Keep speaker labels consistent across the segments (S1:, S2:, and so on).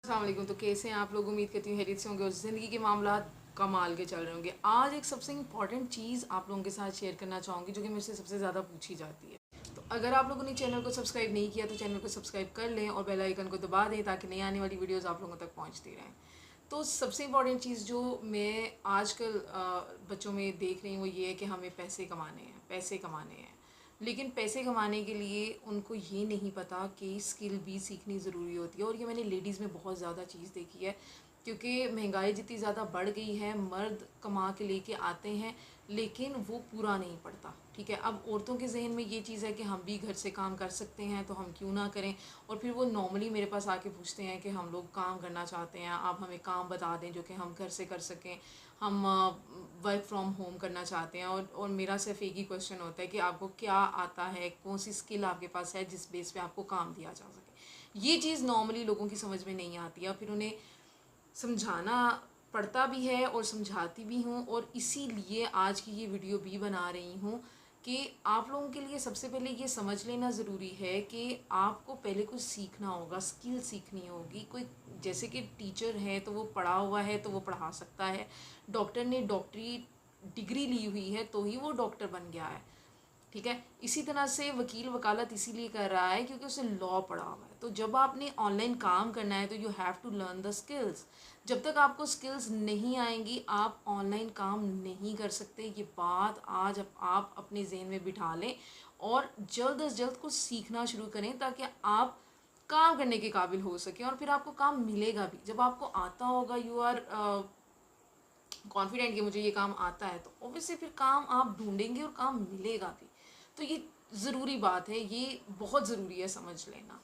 S1: अस्सलाम वालेकुम। तो कैसे हैं आप लोग? उम्मीद करती हूँ खैरियत से होंगे और ज़िंदगी के मामला कमाल के चल रहे होंगे। आज एक सबसे इम्पॉर्टेंट चीज़ आप लोगों के साथ शेयर करना चाहूँगी जो कि मेरे से सबसे ज़्यादा पूछी जाती है। तो अगर आप लोगों ने चैनल को सब्सक्राइब नहीं किया तो चैनल को सब्सक्राइब कर लें और बेल आइकन को दबा दें ताकि नई आने वाली वीडियोज़ आप लोगों तक पहुँचती रहें। तो सबसे इम्पॉर्टेंट चीज़ जो मैं आजकल बच्चों में देख रही हूँ वो ये है कि हमें पैसे कमाने हैं, पैसे कमाने हैं। लेकिन पैसे कमाने के लिए उनको ये नहीं पता कि स्किल भी सीखनी ज़रूरी होती है। और ये मैंने लेडीज़ में बहुत ज़्यादा चीज़ देखी है, क्योंकि महंगाई जितनी ज़्यादा बढ़ गई है, मर्द कमा के लेके आते हैं लेकिन वो पूरा नहीं पड़ता। ठीक है, अब औरतों के जहन में ये चीज़ है कि हम भी घर से काम कर सकते हैं तो हम क्यों ना करें। और फिर वो नॉर्मली मेरे पास आके पूछते हैं कि हम लोग काम करना चाहते हैं, आप हमें काम बता दें जो कि हम घर से कर सकें, हम वर्क फ्रॉम होम करना चाहते हैं। और मेरा सिर्फ एक ही क्वेश्चन होता है कि आपको क्या आता है, कौन सी स्किल आपके पास है जिस बेस पे आपको काम दिया जा सके। ये चीज़ नॉर्मली लोगों की समझ में नहीं आती है, फिर उन्हें समझाना पड़ता भी है और समझाती भी हूँ। और इसीलिए आज की ये वीडियो भी बना रही हूँ कि आप लोगों के लिए सबसे पहले ये समझ लेना ज़रूरी है कि आपको पहले कुछ सीखना होगा, स्किल सीखनी होगी। कोई जैसे कि टीचर है तो वो पढ़ा हुआ है तो वो पढ़ा सकता है, डॉक्टर ने डॉक्टरी डिग्री ली हुई है तो ही वो डॉक्टर बन गया है। ठीक है, इसी तरह से वकील वकालत इसीलिए कर रहा है क्योंकि उसे लॉ पढ़ा हुआ है। तो जब आपने ऑनलाइन काम करना है तो you have to learn the skills. जब तक आपको स्किल्स नहीं आएंगी आप ऑनलाइन काम नहीं कर सकते। ये बात आज आप अपने जहन में बिठा लें और जल्द अज जल्द कुछ सीखना शुरू करें ताकि आप काम करने के काबिल हो सके और फिर आपको काम मिलेगा भी। जब आपको आता होगा, यू आर कॉन्फिडेंट कि मुझे ये काम आता है, तो ऑब्वियसली फिर काम आप ढूंढेंगे और काम मिलेगा भी। तो ये ज़रूरी बात है, ये बहुत ज़रूरी है समझ लेना।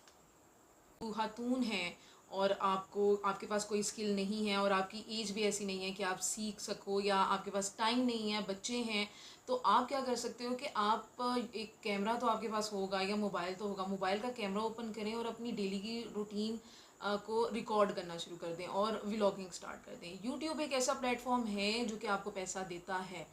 S1: खातून हैं और आपको आपके पास कोई स्किल नहीं है और आपकी एज भी ऐसी नहीं है कि आप सीख सको, या आपके पास टाइम नहीं है, बच्चे हैं, तो आप क्या कर सकते हो कि आप एक कैमरा तो आपके पास होगा या मोबाइल तो होगा, मोबाइल का कैमरा ओपन करें और अपनी डेली की रूटीन को रिकॉर्ड करना शुरू कर दें और व्लॉगिंग स्टार्ट कर दें। यूट्यूब एक ऐसा प्लेटफॉर्म है जो कि आपको पैसा देता है,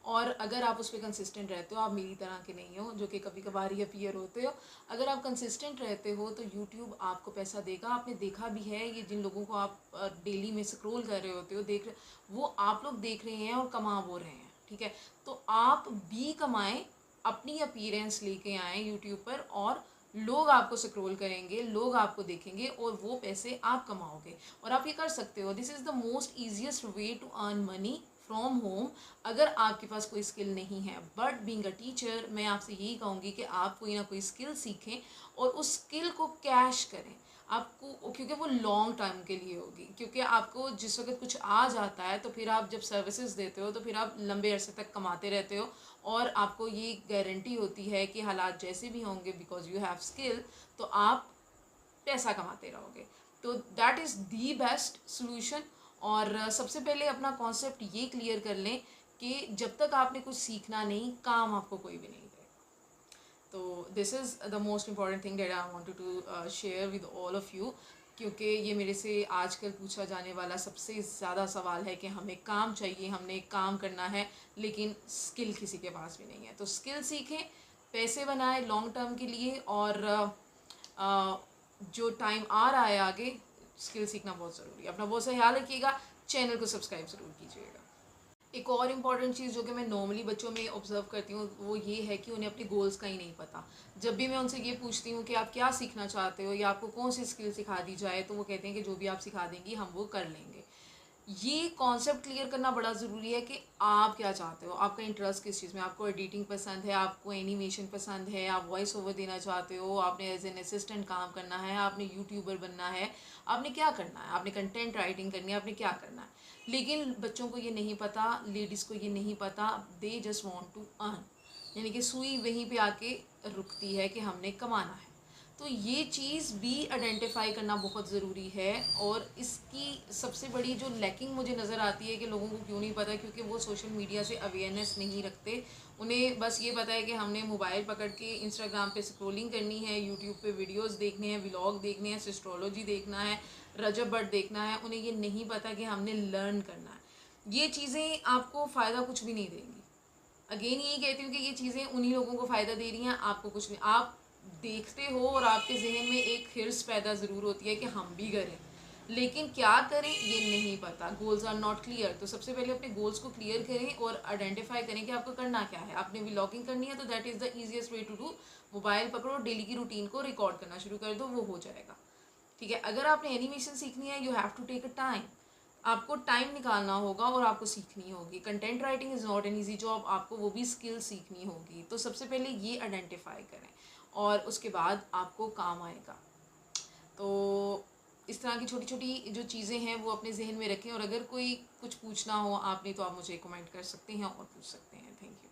S1: और अगर आप उस पर कंसिस्टेंट रहते हो, आप मेरी तरह के नहीं हो जो कि कभी कभार ही अपीयर होते हो, अगर आप कंसिस्टेंट रहते हो तो यूट्यूब आपको पैसा देगा। आपने देखा भी है, ये जिन लोगों को आप डेली में स्क्रॉल कर रहे होते हो, देख रहे, वो आप लोग देख रहे हैं और कमा वो रहे हैं। ठीक है, तो आप भी कमाएं, अपनी अपीयरेंस लेके आएँ यूट्यूब पर, और लोग आपको स्क्रॉल करेंगे, लोग आपको देखेंगे और वो पैसे आप कमाओगे। और आप ये कर सकते हो। This is the most easiest way to earn money from home अगर आपके पास कोई स्किल नहीं है। बट बीइंग अ टीचर मैं आपसे यही कहूँगी कि आप कोई ना कोई स्किल सीखें और उस स्किल को कैश करें आपको, क्योंकि वो लॉन्ग टर्म के लिए होगी। क्योंकि आपको जिस वक्त कुछ आ जाता है तो फिर आप जब सर्विसेज देते हो तो फिर आप लंबे अरसे तक कमाते रहते हो और आपको ये गारंटी होती है कि हालात जैसे भी होंगे, बिकॉज यू हैव स्किल, तो आप पैसा कमाते रहोगे। तो that is the best solution. और सबसे पहले अपना कॉन्सेप्ट ये क्लियर कर लें कि जब तक आपने कुछ सीखना नहीं, काम आपको कोई भी नहीं देगा। तो this is the most important thing that I wanted to share with all of you, क्योंकि ये मेरे से आजकल पूछा जाने वाला सबसे ज़्यादा सवाल है कि हमें काम चाहिए, हमने काम करना है, लेकिन स्किल किसी के पास भी नहीं है। तो स्किल सीखें, पैसे बनाएं लॉन्ग टर्म के लिए, और जो टाइम आ रहा है आगे, स्किल सीखना बहुत ज़रूरी है। अपना बहुत सा ख्याल रखिएगा, चैनल को सब्सक्राइब ज़रूर कीजिएगा। एक और इम्पॉर्टेंट चीज़ जो कि मैं नॉर्मली बच्चों में ऑब्जर्व करती हूँ वो ये है कि उन्हें अपने गोल्स का ही नहीं पता। जब भी मैं उनसे ये पूछती हूँ कि आप क्या सीखना चाहते हो या आपको कौन सी स्किल सिखा दी जाए, तो वो कहते हैं कि जो भी आप सिखा देंगी हम वो कर लेंगे। ये कॉन्सेप्ट क्लियर करना बड़ा ज़रूरी है कि आप क्या चाहते हो, आपका इंटरेस्ट किस चीज़ में, आपको एडिटिंग पसंद है, आपको एनिमेशन पसंद है, आप वॉइस ओवर देना चाहते हो, आपने एज एन असिस्टेंट काम करना है, आपने यूट्यूबर बनना है, आपने क्या करना है, आपने कंटेंट राइटिंग करनी है, आपने क्या करना है। लेकिन बच्चों को ये नहीं पता, लेडीज़ को ये नहीं पता, they just want to earn, यानी कि सुई वहीं पे आके रुकती है कि हमने कमाना है। तो ये चीज़ भी आइडेंटिफाई करना बहुत ज़रूरी है। और इसकी सबसे बड़ी जो लैकिंग मुझे नज़र आती है कि लोगों को क्यों नहीं पता, क्योंकि वो सोशल मीडिया से अवेयरनेस नहीं रखते। उन्हें बस ये पता है कि हमने मोबाइल पकड़ के इंस्टाग्राम पे स्क्रोलिंग करनी है, यूट्यूब पे वीडियोस देखने हैं, व्लॉग देखने हैं, एस्ट्रोलॉजी देखना है, रजब बट देखना है। उन्हें ये नहीं पता कि हमने लर्न करना है। ये चीज़ें आपको फ़ायदा कुछ भी नहीं देंगी। अगेन यही कहती हूँ कि ये चीज़ें उन्हीं लोगों को फ़ायदा दे रही हैं, आपको कुछ नहीं। आप देखते हो और आपके जहन में एक हिर्स पैदा ज़रूर होती है कि हम भी करें, लेकिन क्या करें ये नहीं पता, गोल्स आर नॉट क्लियर। तो सबसे पहले अपने गोल्स को क्लियर करें और आइडेंटिफाई करें कि आपको करना क्या है। आपने व्लॉगिंग करनी है तो that is the easiest way to do. Mobile पकड़ो, डेली की रूटीन को रिकॉर्ड करना शुरू कर दो, वो हो जाएगा। ठीक है, अगर आपने एनिमेशन सीखनी है, you have to take a time. आपको टाइम निकालना होगा और आपको सीखनी होगी। Content writing is not an easy job, आपको वो भी स्किल सीखनी होगी। तो सबसे पहले ये आइडेंटिफाई करें और उसके बाद आपको काम आएगा। तो इस तरह की छोटी छोटी जो चीज़ें हैं वो अपने जहन में रखें, और अगर कोई कुछ पूछना हो आपने तो आप मुझे कमेंट कर सकते हैं और पूछ सकते हैं। Thank you.